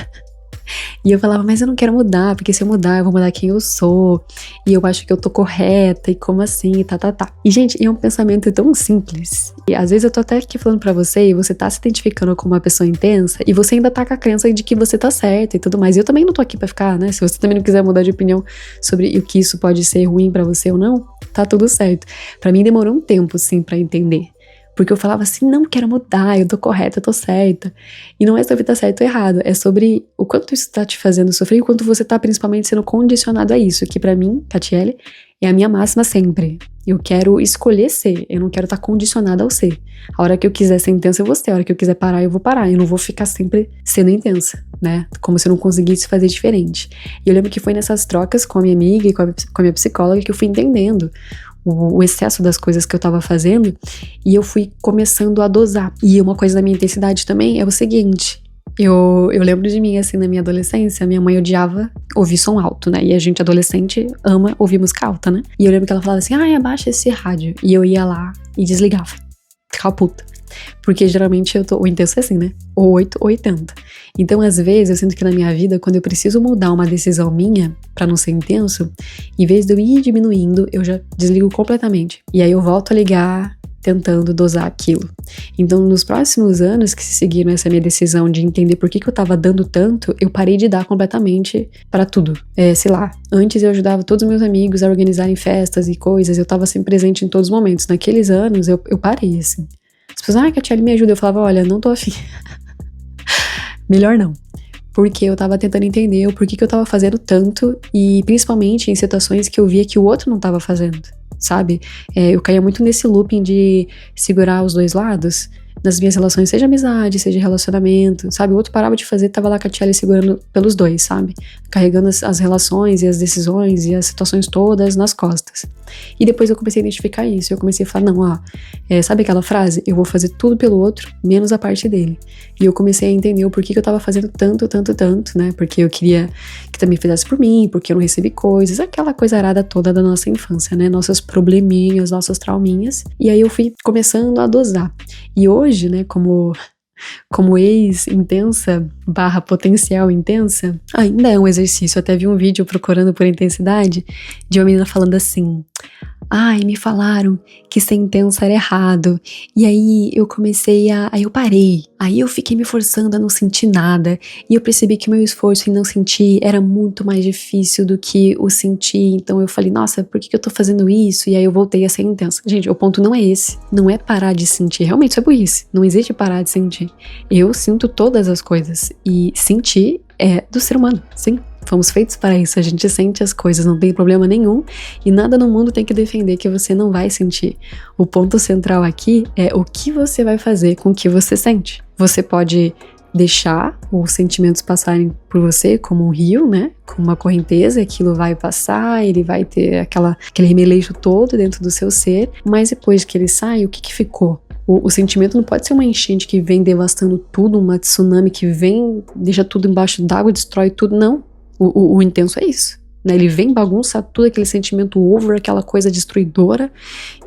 [SPEAKER 2] E eu falava, mas eu não quero mudar, porque se eu mudar, eu vou mudar quem eu sou, e eu acho que eu tô correta, e como assim, e tá. E, gente, é um pensamento tão simples. E às vezes eu tô até aqui falando pra você, e você tá se identificando como uma pessoa intensa, e você ainda tá com a crença de que você tá certa e tudo mais. E eu também não tô aqui pra ficar, né? Se você também não quiser mudar de opinião sobre o que isso pode ser ruim pra você ou não, tá tudo certo. Pra mim demorou um tempo, sim, pra entender. Porque eu falava assim, não quero mudar, eu tô correta, eu tô certa. E não é sobre estar certo ou errado, é sobre o quanto isso tá te fazendo sofrer e o quanto você tá principalmente sendo condicionado a isso, que pra mim, Catiele, é a minha máxima sempre. Eu quero escolher ser, eu não quero estar condicionada ao ser. A hora que eu quiser ser intensa, eu vou ser. A hora que eu quiser parar, eu vou parar. Eu não vou ficar sempre sendo intensa, né? Como se eu não conseguisse fazer diferente. E eu lembro que foi nessas trocas com a minha amiga e com a minha psicóloga que eu fui entendendo o excesso das coisas que eu tava fazendo, e eu fui começando a dosar. E uma coisa da minha intensidade também é o seguinte, eu lembro de mim, assim, na minha adolescência, minha mãe odiava ouvir som alto, né, e a gente adolescente ama ouvir música alta, né, e eu lembro que ela falava assim, ai, abaixa esse rádio, e eu ia lá e desligava, ficava puta. Porque geralmente o intenso é assim, né? Ou 8 ou 80. Então, às vezes, eu sinto que na minha vida, quando eu preciso mudar uma decisão minha, pra não ser intenso, em vez de eu ir diminuindo, eu já desligo completamente. E aí eu volto a ligar, tentando dosar aquilo. Então, nos próximos anos que se seguiram essa minha decisão de entender por que eu tava dando tanto, eu parei de dar completamente pra tudo. Sei lá, antes eu ajudava todos os meus amigos a organizarem festas e coisas, eu tava sempre presente em todos os momentos. Naqueles anos, eu parei, assim. As pessoas, Catiele, me ajuda. Eu falava, olha, não tô afim. Melhor não. Porque eu tava tentando entender o porquê que eu tava fazendo tanto e principalmente em situações que eu via que o outro não tava fazendo, sabe? Eu caía muito nesse looping de segurar os dois lados nas minhas relações, seja amizade, seja relacionamento, sabe? O outro parava de fazer, tava lá com a Catiele segurando pelos dois, sabe? Carregando as relações e as decisões e as situações todas nas costas. E depois eu comecei a identificar isso, eu comecei a falar, não, ó, sabe aquela frase? Eu vou fazer tudo pelo outro, menos a parte dele. E eu comecei a entender o porquê que eu tava fazendo tanto, né? Porque eu queria que também fizesse por mim, porque eu não recebi coisas, aquela coisa arada toda da nossa infância, né? Nossos probleminhas, nossos trauminhas. E aí eu fui começando a dosar. E hoje, né, como ex-intensa / potencial intensa, ainda é um exercício. Eu até vi um vídeo procurando por intensidade de uma menina falando assim, ai, me falaram que ser intensa era errado, e aí eu aí eu parei, aí eu fiquei me forçando a não sentir nada, e eu percebi que o meu esforço em não sentir era muito mais difícil do que o sentir, então eu falei, nossa, por que eu tô fazendo isso? E aí eu voltei a ser intensa. Gente, o ponto não é esse, não é parar de sentir, realmente isso é burrice, não existe parar de sentir. Eu sinto todas as coisas, e sentir é do ser humano, sim. Fomos feitos para isso, a gente sente as coisas, não tem problema nenhum e nada no mundo tem que defender que você não vai sentir. O ponto central aqui é o que você vai fazer com o que você sente. Você pode deixar os sentimentos passarem por você como um rio, né? Como uma correnteza, aquilo vai passar, ele vai ter aquele remeleixo todo dentro do seu ser, mas depois que ele sai, o que ficou? O sentimento não pode ser uma enchente que vem devastando tudo, uma tsunami que vem, deixa tudo embaixo d'água, destrói tudo, não. O intenso é isso, né? Ele vem, bagunça tudo, aquele sentimento over, aquela coisa destruidora,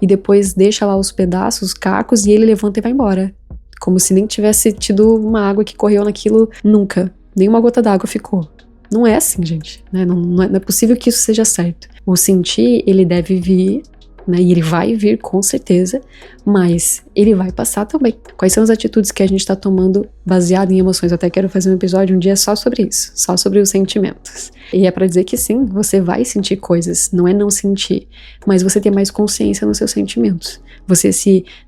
[SPEAKER 2] e depois deixa lá os pedaços, os cacos, e ele levanta e vai embora. Como se nem tivesse tido uma água que correu naquilo nunca. Nenhuma gota d'água ficou. Não é assim, gente, né? Não é possível que isso seja certo. O sentir, ele deve vir, né? E ele vai vir com certeza, mas ele vai passar também. Quais são as atitudes que a gente está tomando baseado em emoções. Eu até quero fazer um episódio um dia só sobre isso, só sobre os sentimentos. E é pra dizer que sim, você vai sentir coisas, não é não sentir, mas você ter mais consciência nos seus sentimentos. Você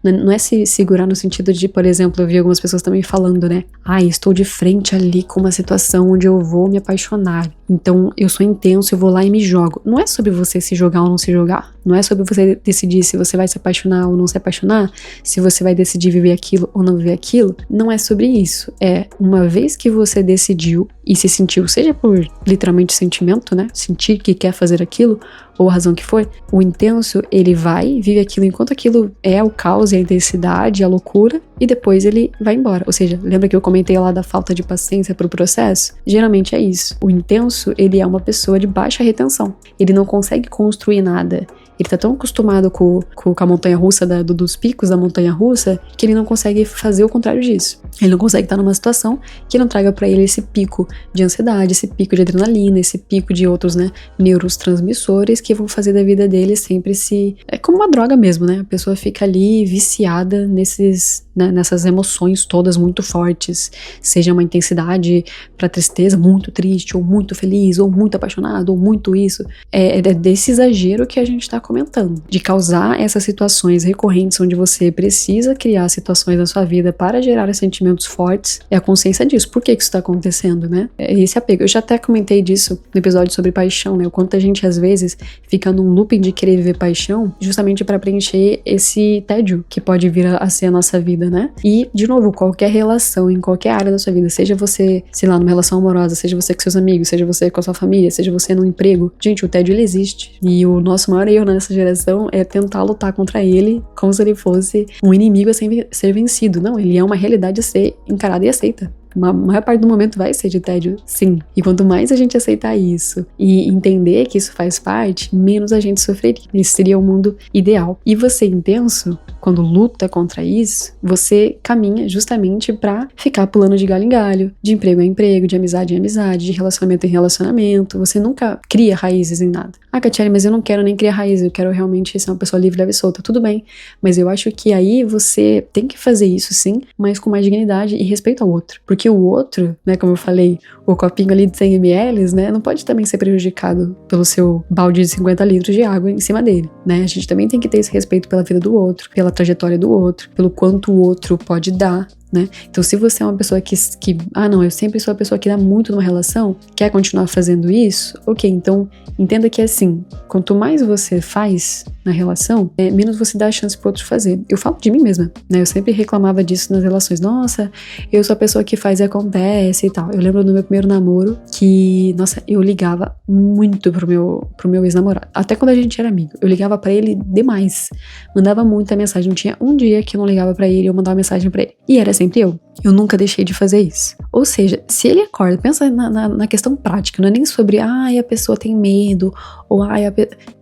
[SPEAKER 2] não é se segurar no sentido de, por exemplo, eu vi algumas pessoas também falando, né? Estou de frente ali com uma situação onde eu vou me apaixonar. Então, eu sou intenso, eu vou lá e me jogo. Não é sobre você se jogar ou não se jogar. Não é sobre você decidir se você vai se apaixonar ou não se apaixonar, se você vai decidir viver aquilo ou não viver aquilo. Não é sobre isso. É uma vez que você decidiu e se sentiu, seja por literalmente sentimento, né? Sentir que quer fazer aquilo, ou a razão que for, o intenso, ele vai, vive aquilo enquanto aquilo é o caos, a intensidade, a loucura, e depois ele vai embora. Ou seja, lembra que eu comentei lá da falta de paciência pro processo? Geralmente é isso. O intenso, ele é uma pessoa de baixa retenção. Ele não consegue construir nada. Ele tá tão acostumado com a montanha-russa, dos picos da montanha-russa, que ele não consegue fazer o contrário disso. Ele não consegue estar numa situação que não traga pra ele esse pico de ansiedade, esse pico de adrenalina, esse pico de outros, né, neurotransmissores que vão fazer da vida dele sempre é como uma droga mesmo, né? A pessoa fica ali viciada nessas emoções todas muito fortes, seja uma intensidade pra tristeza, muito triste, ou muito feliz, ou muito apaixonado, ou muito isso. É desse exagero que a gente tá comentando, de causar essas situações recorrentes onde você precisa criar situações na sua vida para gerar sentimentos fortes, é a consciência disso. Por que isso tá acontecendo, né? É esse apego. Eu já até comentei disso no episódio sobre paixão, né? O quanto a gente às vezes fica num looping de querer viver paixão justamente para preencher esse tédio que pode vir a ser a nossa vida, né? E, de novo, qualquer relação em qualquer área da sua vida, seja você, sei lá, numa relação amorosa, seja você com seus amigos, seja você com a sua família, seja você num emprego, gente, o tédio ele existe. E o nosso maior erro nessa geração é tentar lutar contra ele como se ele fosse um inimigo a ser vencido. Não, ele é uma realidade a ser encarada e aceita. A maior parte do momento vai ser de tédio, sim. E quanto mais a gente aceitar isso e entender que isso faz parte, menos a gente sofreria. Esse seria o mundo ideal. E você intenso, quando luta contra isso, você caminha justamente pra ficar pulando de galho em galho, de emprego em emprego, de amizade em amizade, de relacionamento em relacionamento. Você nunca cria raízes em nada. Catiele, mas eu não quero nem criar raízes, eu quero realmente ser uma pessoa livre, leve e solta. Tudo bem, mas eu acho que aí você tem que fazer isso sim, mas com mais dignidade e respeito ao outro. Porque o outro, né, como eu falei, o copinho ali de 100 ml, né, não pode também ser prejudicado pelo seu balde de 50 litros de água em cima dele, né? A gente também tem que ter esse respeito pela vida do outro, pela trajetória do outro, pelo quanto o outro pode dar, né? Então, se você é uma pessoa que não, eu sempre sou a pessoa que dá muito numa relação, quer continuar fazendo isso, ok, então entenda que assim, quanto mais você faz na relação, menos você dá a chance pro outro fazer. Eu falo de mim mesma, né? Eu sempre reclamava disso nas relações. Nossa, eu sou a pessoa que faz e acontece e tal. Eu lembro do meu primeiro namoro que, nossa, eu ligava muito pro meu ex-namorado. Até quando a gente era amigo. Eu ligava pra ele demais. Mandava muita mensagem. Não tinha um dia que eu não ligava pra ele, eu mandava mensagem pra ele. E era sempre eu. Eu nunca deixei de fazer isso. Ou seja, se ele acorda, pensa na questão prática, não é nem sobre, a pessoa tem medo, ou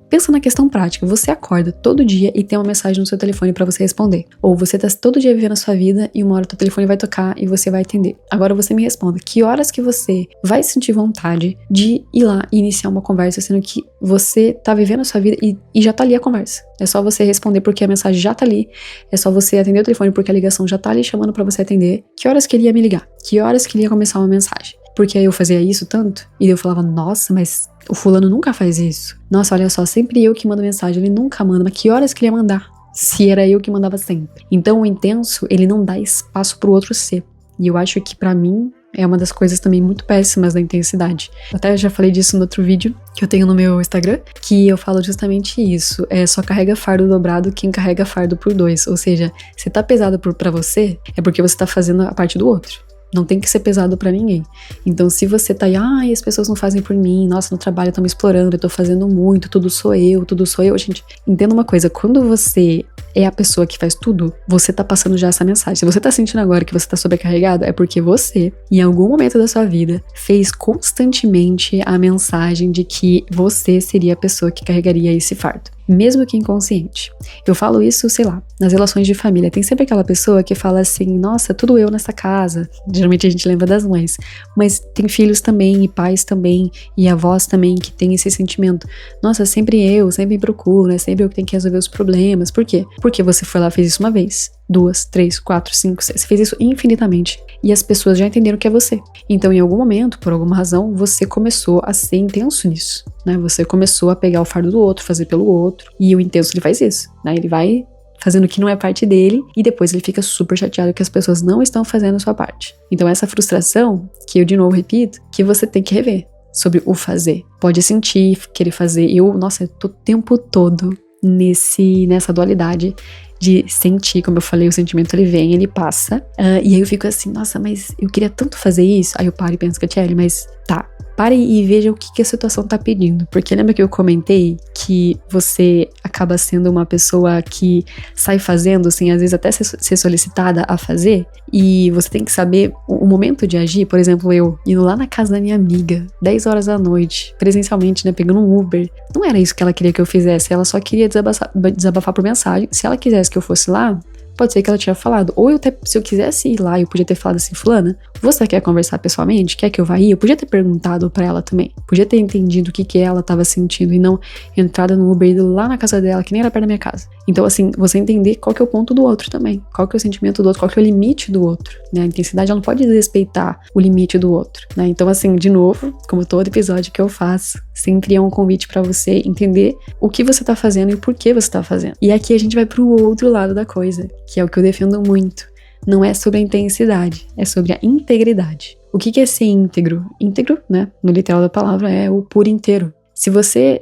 [SPEAKER 2] pensa na questão prática. Você acorda todo dia e tem uma mensagem no seu telefone pra você responder. Ou você tá todo dia vivendo a sua vida e uma hora teu telefone vai tocar e você vai atender. Agora você me responda, que horas que você vai sentir vontade de ir lá e iniciar uma conversa, sendo que você tá vivendo a sua vida e já tá ali a conversa. É só você responder porque a mensagem já tá ali. É só você atender o telefone porque a ligação já tá ali chamando pra você atender. Que horas que ele ia me ligar? Que horas que ele ia começar uma mensagem? Porque aí eu fazia isso tanto e eu falava, nossa, mas o fulano nunca faz isso. Nossa, olha só, sempre eu que mando mensagem, ele nunca manda. Mas que horas que ele ia mandar? Se era eu que mandava sempre. Então o intenso, ele não dá espaço pro outro ser. E eu acho que pra mim é uma das coisas também muito péssimas da intensidade. Até já falei disso no outro vídeo que eu tenho no meu Instagram, que eu falo justamente isso. Só carrega fardo dobrado quem carrega fardo por dois. Ou seja, se tá pesado pra você, é porque você tá fazendo a parte do outro. Não tem que ser pesado pra ninguém. Então, se você tá aí, as pessoas não fazem por mim, nossa, no trabalho estão me explorando, eu tô fazendo muito, tudo sou eu. Gente, entenda uma coisa, quando você é a pessoa que faz tudo, você tá passando já essa mensagem. Se você tá sentindo agora que você tá sobrecarregado, é porque você, em algum momento da sua vida, fez constantemente a mensagem de que você seria a pessoa que carregaria esse fardo. Mesmo que inconsciente. Eu falo isso, sei lá, nas relações de família. Tem sempre aquela pessoa que fala assim, nossa, tudo eu nessa casa. Geralmente a gente lembra das mães. Mas tem filhos também, e pais também, e avós também que tem esse sentimento. Nossa, sempre me procuro, né? Sempre eu que tenho que resolver os problemas. Por quê? Porque você foi lá e fez isso uma vez. 2, 3, 4, 5, 6. Você fez isso infinitamente. E as pessoas já entenderam que é você. Então, em algum momento, por alguma razão, você começou a ser intenso nisso, né? Você começou a pegar o fardo do outro, fazer pelo outro. E o intenso, ele faz isso, né? Ele vai fazendo o que não é parte dele, e depois ele fica super chateado que as pessoas não estão fazendo a sua parte. Então essa frustração, que eu de novo repito, que você tem que rever sobre o fazer. Pode sentir, querer fazer. Eu tô o tempo todo nessa dualidade de sentir, como eu falei, o sentimento ele vem, ele passa, e aí eu fico assim, nossa, mas eu queria tanto fazer isso. Aí eu paro e penso, Catiele, mas tá, pare e veja o que a situação tá pedindo. Porque lembra que eu comentei que você acaba sendo uma pessoa que sai fazendo, assim, às vezes até ser solicitada a fazer, e você tem que saber o momento de agir. Por exemplo, eu indo lá na casa da minha amiga, 10 horas da noite, presencialmente, né, pegando um Uber. Não era isso que ela queria que eu fizesse, ela só queria desabafar por mensagem. Se ela quisesse que eu fosse lá, pode ser que ela tinha falado. Ou se eu quisesse ir lá, eu podia ter falado assim, fulana, você quer conversar pessoalmente? Quer que eu vá aí? Eu podia ter perguntado pra ela também. Podia ter entendido o que ela tava sentindo e não entrada no Uber ido lá na casa dela, que nem era perto da minha casa. Então, assim, você entender qual que é o ponto do outro também. Qual que é o sentimento do outro, qual que é o limite do outro, né? A intensidade, ela não pode desrespeitar o limite do outro, né? Então, assim, de novo, como todo episódio que eu faço, sempre é um convite pra você entender o que você tá fazendo e o porquê você tá fazendo. E aqui a gente vai pro outro lado da coisa, que é o que eu defendo muito. Não é sobre a intensidade, é sobre a integridade. O que é ser íntegro? Íntegro, né, no literal da palavra, é o por inteiro. Se você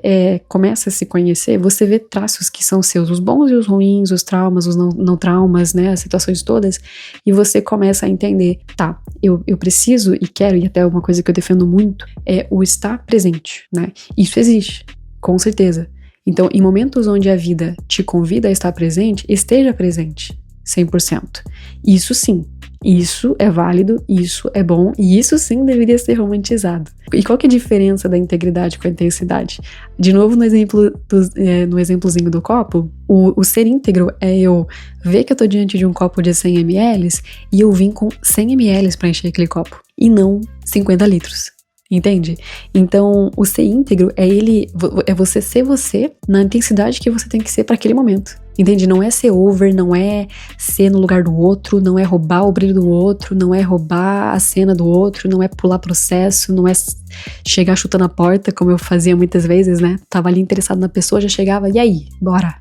[SPEAKER 2] começa a se conhecer, você vê traços que são seus, os bons e os ruins, os traumas, os não traumas, né, as situações todas, e você começa a entender, tá, eu preciso e quero, e até uma coisa que eu defendo muito, é o estar presente, né? Isso existe, com certeza. Então, em momentos onde a vida te convida a estar presente, esteja presente, 100%. Isso sim, isso é válido, isso é bom, e isso sim deveria ser romantizado. E qual que é a diferença da integridade com a intensidade? De novo, no exemplozinho do copo, o ser íntegro é eu ver que eu tô diante de um copo de 100 ml e eu vim com 100 ml para encher aquele copo, e não 50 litros. Entende? Então, o ser íntegro é você ser você na intensidade que você tem que ser para aquele momento. Entende? Não é ser over, não é ser no lugar do outro, não é roubar o brilho do outro, não é roubar a cena do outro, não é pular processo, não é chegar chutando a porta, como eu fazia muitas vezes, né? Tava ali interessado na pessoa, já chegava, e aí? Bora!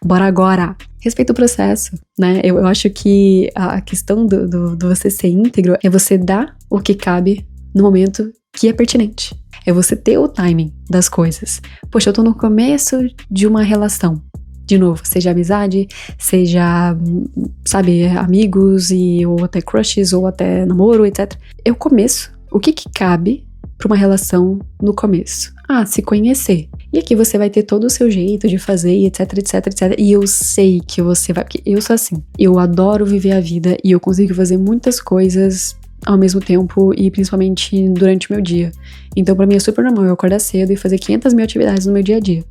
[SPEAKER 2] Bora agora! Respeita o processo, né? Eu acho que a questão do você ser íntegro é você dar o que cabe no momento que é pertinente. É você ter o timing das coisas. Poxa, eu tô no começo de uma relação. De novo, seja amizade, seja, sabe, amigos, ou até crushes, ou até namoro, etc. É o começo. O que cabe pra uma relação no começo? Se conhecer. E aqui você vai ter todo o seu jeito de fazer, etc, etc, etc. E eu sei que você vai... Porque eu sou assim. Eu adoro viver a vida e eu consigo fazer muitas coisas ao mesmo tempo e principalmente durante o meu dia. Então pra mim é super normal eu acordar cedo e fazer 500 mil atividades no meu dia a dia.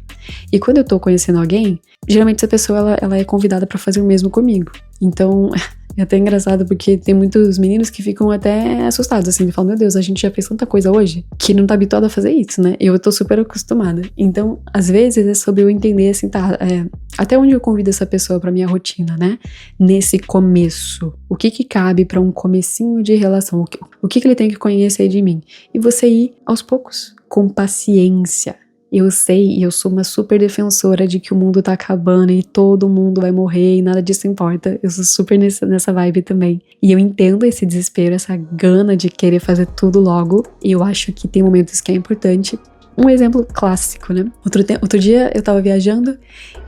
[SPEAKER 2] E quando eu tô conhecendo alguém, geralmente essa pessoa ela é convidada pra fazer o mesmo comigo. Então é até engraçado porque tem muitos meninos que ficam até assustados assim, e falam, meu Deus, a gente já fez tanta coisa hoje que não tá habituado a fazer isso, né? Eu tô super acostumada. Então, às vezes é sobre eu entender assim, tá, até onde eu convido essa pessoa pra minha rotina, né? Nesse começo. O que cabe pra um comecinho de relação? O que ele tem que conhecer de mim? E você ir aos poucos, com paciência. Eu sei e eu sou uma super defensora de que o mundo tá acabando e todo mundo vai morrer e nada disso importa. Eu sou super nessa vibe também. E eu entendo esse desespero, essa gana de querer fazer tudo logo. E eu acho que tem momentos que é importante. Um exemplo clássico, né? Outro dia eu tava viajando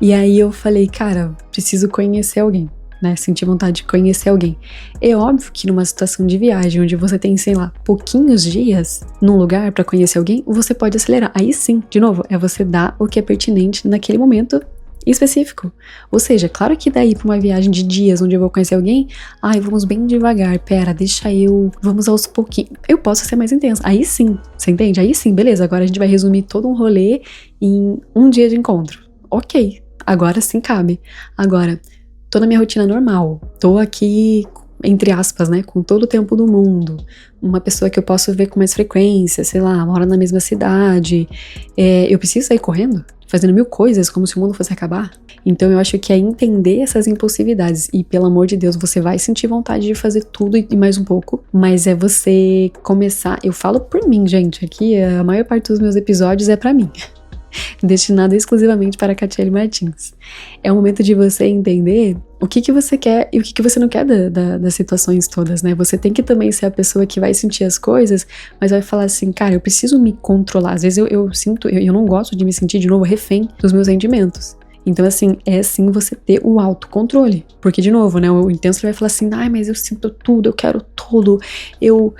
[SPEAKER 2] e aí eu falei, cara, preciso conhecer alguém. Né, sentir vontade de conhecer alguém. É óbvio que numa situação de viagem, onde você tem, sei lá, pouquinhos dias num lugar pra conhecer alguém, você pode acelerar. Aí sim, de novo, é você dar o que é pertinente naquele momento específico. Ou seja, claro que daí pra uma viagem de dias onde eu vou conhecer alguém, vamos bem devagar, vamos aos pouquinhos. Eu posso ser mais intensa. Aí sim, você entende? Aí sim, beleza, agora a gente vai resumir todo um rolê em um dia de encontro. Ok, agora sim cabe. Agora, tô na minha rotina normal, tô aqui, entre aspas, né, com todo o tempo do mundo, uma pessoa que eu posso ver com mais frequência, sei lá, mora na mesma cidade, eu preciso sair correndo, fazendo 1000 coisas, como se o mundo fosse acabar? Então eu acho que é entender essas impulsividades, e pelo amor de Deus, você vai sentir vontade de fazer tudo e mais um pouco, mas é você começar, eu falo por mim, gente, aqui a maior parte dos meus episódios é pra mim, destinado exclusivamente para a Catiele Martins. É o momento de você entender o que você quer e o que você não quer das situações todas, né? Você tem que também ser a pessoa que vai sentir as coisas, mas vai falar assim, cara, eu preciso me controlar. Às vezes eu não gosto de me sentir de novo refém dos meus sentimentos. Então, assim, é sim você ter o autocontrole. Porque, de novo, né, o intenso vai falar assim, ai, mas eu sinto tudo, eu quero tudo, igual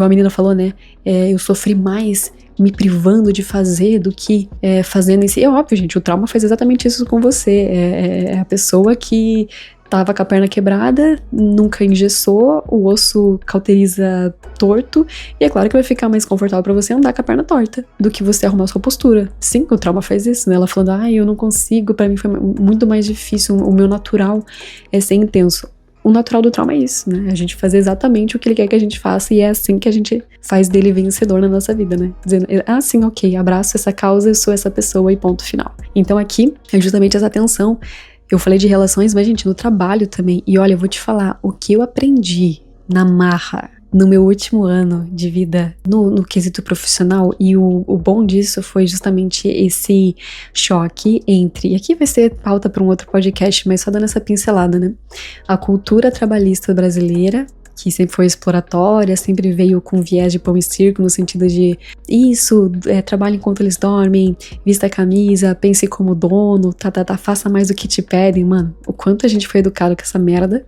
[SPEAKER 2] a menina falou, né, eu sofri mais me privando de fazer do que fazendo em si. É óbvio, gente, o trauma faz exatamente isso com você. É a pessoa que tava com a perna quebrada, nunca engessou, o osso cauteriza torto, e é claro que vai ficar mais confortável pra você andar com a perna torta do que você arrumar sua postura. Sim, o trauma faz isso, né? Ela falando, eu não consigo, pra mim foi muito mais difícil, o meu natural é ser intenso. O natural do trauma é isso, né? A gente fazer exatamente o que ele quer que a gente faça, e é assim que a gente faz dele vencedor na nossa vida, né? Dizendo, sim, ok, abraço essa causa, eu sou essa pessoa e ponto final. Então aqui é justamente essa tensão. Eu falei de relações, mas, gente, no trabalho também. E olha, eu vou te falar, o que eu aprendi na marra no meu último ano de vida no quesito profissional, e o bom disso foi justamente esse choque entre, e aqui vai ser pauta para um outro podcast, mas só dando essa pincelada, né? A cultura trabalhista brasileira, que sempre foi exploratória, sempre veio com viés de pão e circo, no sentido de trabalhe enquanto eles dormem, vista a camisa, pense como dono, faça mais do que te pedem, mano. O quanto a gente foi educado com essa merda,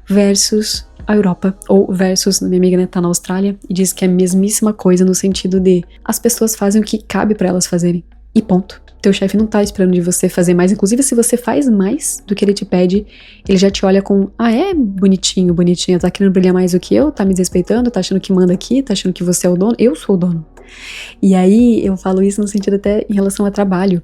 [SPEAKER 2] versus a Europa, ou versus, minha amiga, né, tá na Austrália, e diz que é a mesmíssima coisa no sentido de as pessoas fazem o que cabe pra elas fazerem, e ponto. Teu chefe não tá esperando de você fazer mais, inclusive se você faz mais do que ele te pede, ele já te olha com, bonitinho, tá querendo brilhar mais do que eu, tá me desrespeitando, tá achando que manda aqui, tá achando que você é o dono, eu sou o dono. E aí, eu falo isso no sentido até em relação a trabalho.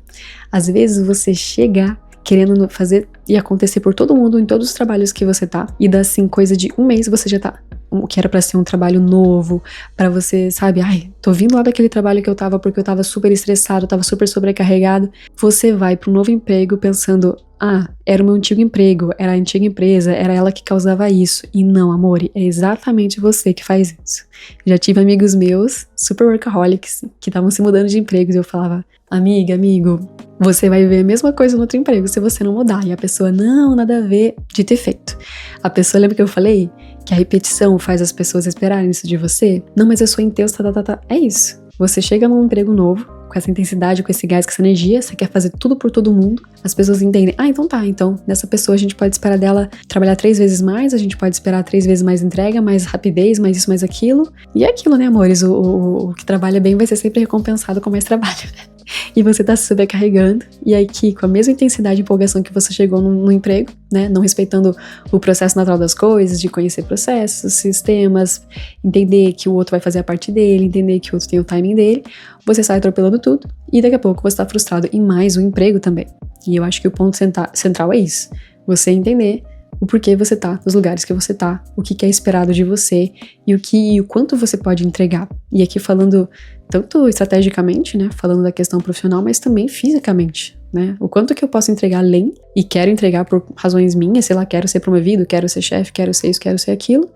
[SPEAKER 2] Às vezes você chega querendo fazer e acontecer por todo mundo, em todos os trabalhos que você tá, e dá assim, coisa de um mês você já tá, o que era pra ser um trabalho novo, pra você, sabe, tô vindo lá daquele trabalho que eu tava porque eu tava super estressado, tava super sobrecarregado, você vai pra um novo emprego pensando, era o meu antigo emprego, era a antiga empresa, era ela que causava isso, e não, amor, é exatamente você que faz isso. Já tive amigos meus, super workaholics, que estavam se mudando de empregos, e eu falava, amiga, amigo, você vai ver a mesma coisa no outro emprego se você não mudar. E a pessoa, não, nada a ver, dito e feito. A pessoa, lembra que eu falei que a repetição faz as pessoas esperarem isso de você? Não, mas eu sou intenso, É isso. Você chega num emprego novo, com essa intensidade, com esse gás, com essa energia, você quer fazer tudo por todo mundo, as pessoas entendem, então nessa pessoa a gente pode esperar dela trabalhar 3 vezes mais, a gente pode esperar 3 vezes mais entrega, mais rapidez, mais isso, mais aquilo, e é aquilo, né, amores, o que trabalha bem vai ser sempre recompensado com mais trabalho, e você tá se sobrecarregando, e aí que com a mesma intensidade e empolgação que você chegou no emprego, né, não respeitando o processo natural das coisas, de conhecer processos, sistemas, entender que o outro vai fazer a parte dele, entender que o outro tem o timing dele, você sai atropelando tudo, e daqui a pouco você tá frustrado em mais um emprego também. E eu acho que o ponto central é isso, você entender o porquê você tá nos lugares que você tá, o que é esperado de você e o quanto você pode entregar. E aqui falando tanto estrategicamente, né, falando da questão profissional, mas também fisicamente, né, o quanto que eu posso entregar além e quero entregar por razões minhas, sei lá, quero ser promovido, quero ser chefe, quero ser isso, quero ser aquilo,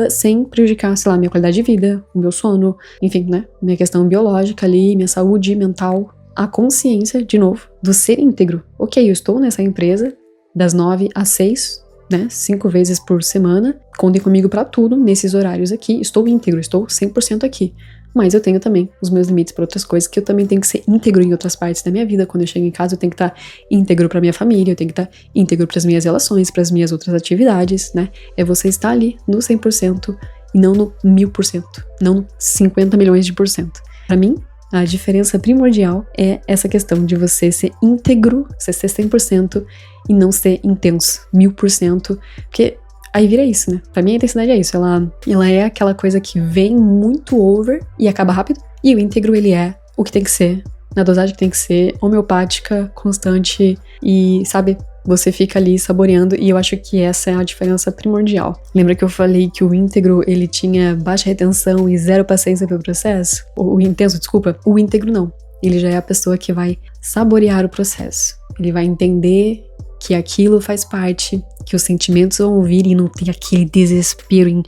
[SPEAKER 2] sem prejudicar, sei lá, minha qualidade de vida, o meu sono, enfim, né, minha questão biológica ali, minha saúde mental, a consciência, de novo, do ser íntegro. Ok, eu estou nessa empresa das 9 às 6, né, 5 vezes por semana, contem comigo pra tudo, nesses horários aqui, estou íntegro, estou 100% aqui, mas eu tenho também os meus limites para outras coisas, que eu também tenho que ser íntegro em outras partes da minha vida. Quando eu chego em casa, eu tenho que estar íntegro pra minha família, eu tenho que estar íntegro pras minhas relações, pras minhas outras atividades, né, é você estar ali no 100% e não no 1000%, não no 50 milhões de %. Pra mim, a diferença primordial é essa questão de você ser íntegro, você ser 100% e não ser intenso, 1000%, porque aí vira isso, né? Pra mim a intensidade é isso, ela é aquela coisa que vem muito over e acaba rápido, e o íntegro ele é o que tem que ser, na dosagem que tem que ser, homeopática, constante e, sabe, você fica ali saboreando, e eu acho que essa é a diferença primordial. Lembra que eu falei que o íntegro, ele tinha baixa retenção e zero paciência pelo processo? O intenso, desculpa. O íntegro não. Ele já é a pessoa que vai saborear o processo. Ele vai entender que aquilo faz parte, que os sentimentos vão vir e não tem aquele desespero em,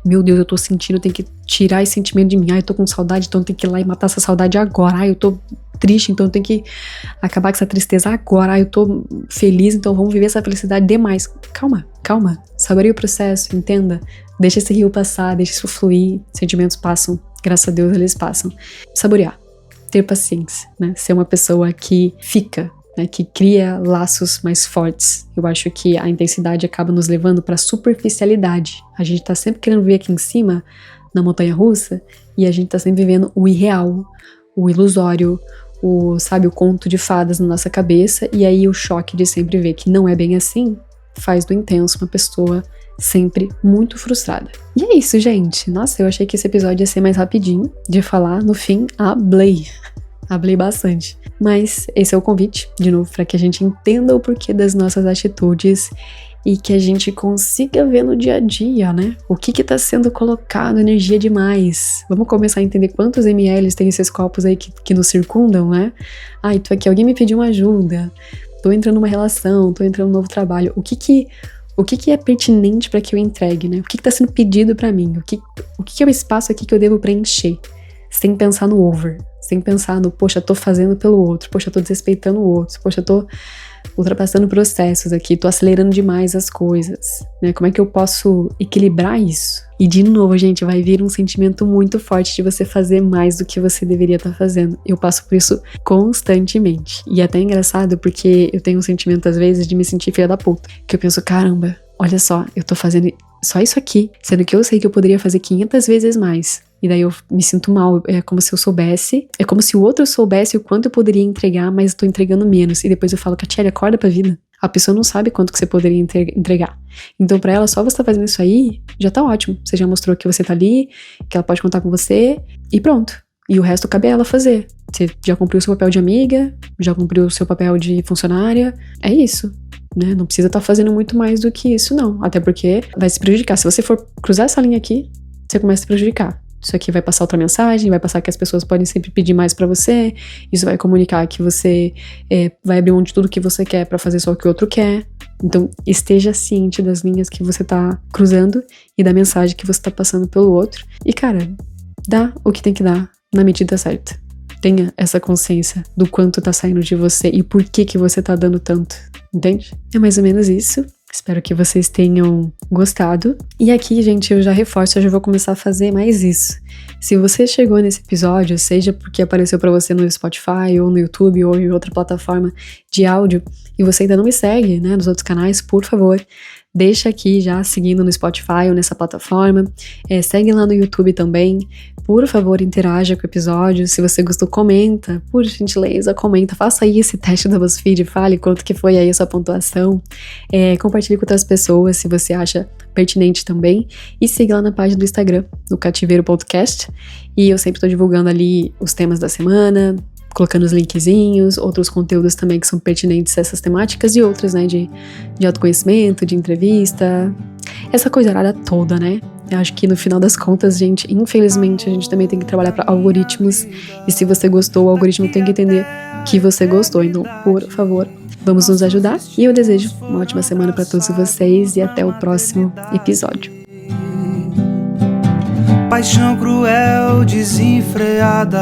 [SPEAKER 2] meu Deus, eu tô sentindo, tem que tirar esse sentimento de mim. Eu tô com saudade, então tem que ir lá e matar essa saudade agora. Eu tô triste, então tem que acabar com essa tristeza agora. Eu tô feliz, então vamos viver essa felicidade demais. Calma. Saboreie o processo, entenda. Deixa esse rio passar, deixa isso fluir. Sentimentos passam, graças a Deus eles passam. Saborear. Ter paciência, né? Ser uma pessoa que fica, né? Que cria laços mais fortes. Eu acho que a intensidade acaba nos levando pra superficialidade. A gente tá sempre querendo ver aqui em cima, na montanha-russa, e a gente tá sempre vivendo o irreal, o ilusório, o conto de fadas na nossa cabeça, e aí o choque de sempre ver que não é bem assim, faz do intenso uma pessoa sempre muito frustrada. E é isso, gente. Nossa, eu achei que esse episódio ia ser mais rapidinho de falar. No fim, hablei bastante. Mas esse é o convite, de novo, para que a gente entenda o porquê das nossas atitudes e que a gente consiga ver no dia a dia, né? O que tá sendo colocado, energia demais. Vamos começar a entender quantos ml tem esses copos aí que nos circundam, né? Tô aqui, alguém me pediu uma ajuda, tô entrando numa relação, tô entrando num novo trabalho. O que é pertinente para que eu entregue, né? O que tá sendo pedido para mim? O que é o espaço aqui que eu devo preencher? Sem pensar no over, sem pensar no, poxa, tô fazendo pelo outro, poxa, tô desrespeitando o outro, poxa, tô ultrapassando processos aqui, tô acelerando demais as coisas, né? Como é que eu posso equilibrar isso? E de novo, gente, vai vir um sentimento muito forte de você fazer mais do que você deveria estar fazendo. Eu passo por isso constantemente. E é até engraçado porque eu tenho um sentimento às vezes de me sentir filha da puta. Que eu penso, caramba, olha só, eu tô fazendo só isso aqui, sendo que eu sei que eu poderia fazer 500 vezes mais. E daí eu me sinto mal, é como se eu soubesse, é como se o outro soubesse o quanto eu poderia entregar, mas eu tô entregando menos. E depois eu falo, Catiele, acorda pra vida. A pessoa não sabe quanto que você poderia entregar. Então pra ela, só você tá fazendo isso aí, já tá ótimo. Você já mostrou que você tá ali, que ela pode contar com você, e pronto. E o resto cabe a ela fazer. Você já cumpriu o seu papel de amiga, já cumpriu o seu papel de funcionária, é isso. Né? Não precisa estar fazendo muito mais do que isso, não. Até porque vai se prejudicar. Se você for cruzar essa linha aqui, você começa a se prejudicar. Isso aqui vai passar outra mensagem, vai passar que as pessoas podem sempre pedir mais pra você, isso vai comunicar que você vai abrir mão de tudo que você quer pra fazer só o que o outro quer. Então, esteja ciente das linhas que você tá cruzando e da mensagem que você tá passando pelo outro. E, cara, dá o que tem que dar na medida certa. Tenha essa consciência do quanto tá saindo de você e por que você tá dando tanto, entende? É mais ou menos isso. Espero que vocês tenham gostado. E aqui, gente, eu já reforço, eu já vou começar a fazer mais isso. Se você chegou nesse episódio, seja porque apareceu pra você no Spotify, ou no YouTube, ou em outra plataforma de áudio, e você ainda não me segue, né, nos outros canais, por favor, deixa aqui já seguindo no Spotify ou nessa plataforma. Segue lá no YouTube também. Por favor, interaja com o episódio. Se você gostou, comenta. Por gentileza, comenta. Faça aí esse teste da BuzzFeed. Fale quanto que foi aí a sua pontuação. Compartilhe com outras pessoas se você acha pertinente também. E siga lá na página do Instagram, no Cativeiro Podcast. E eu sempre estou divulgando ali os temas da semana, colocando os linkzinhos, outros conteúdos também que são pertinentes a essas temáticas e outras, né, de autoconhecimento, de entrevista, essa coisa arada toda, né? Eu acho que no final das contas, gente, infelizmente, a gente também tem que trabalhar para algoritmos, e se você gostou, o algoritmo tem que entender que você gostou. Então, por favor, vamos nos ajudar, e eu desejo uma ótima semana para todos vocês e até o próximo episódio.
[SPEAKER 3] Paixão cruel, desenfreada,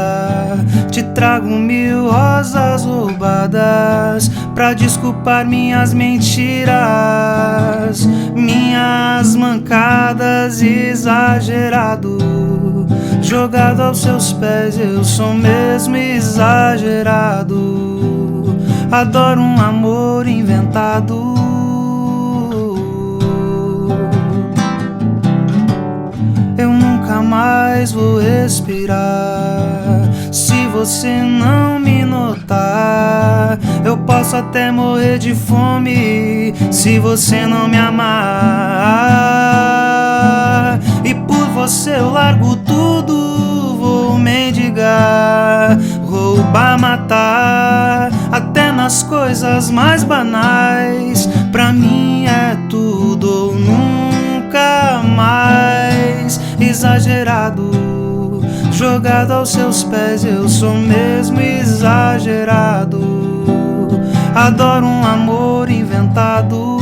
[SPEAKER 3] te trago 1000 rosas roubadas pra desculpar minhas mentiras, minhas mancadas, exagerado. Jogado aos seus pés, eu sou mesmo exagerado. Adoro um amor inventado. Mais vou respirar se você não me notar. Eu posso até morrer de fome se você não me amar. E por você eu largo tudo, vou mendigar, roubar, matar, até na nas coisas mais banais. Pra mim é tudo ou nunca mais. Exagerado, jogado aos seus pés, eu sou mesmo exagerado. Adoro um amor inventado,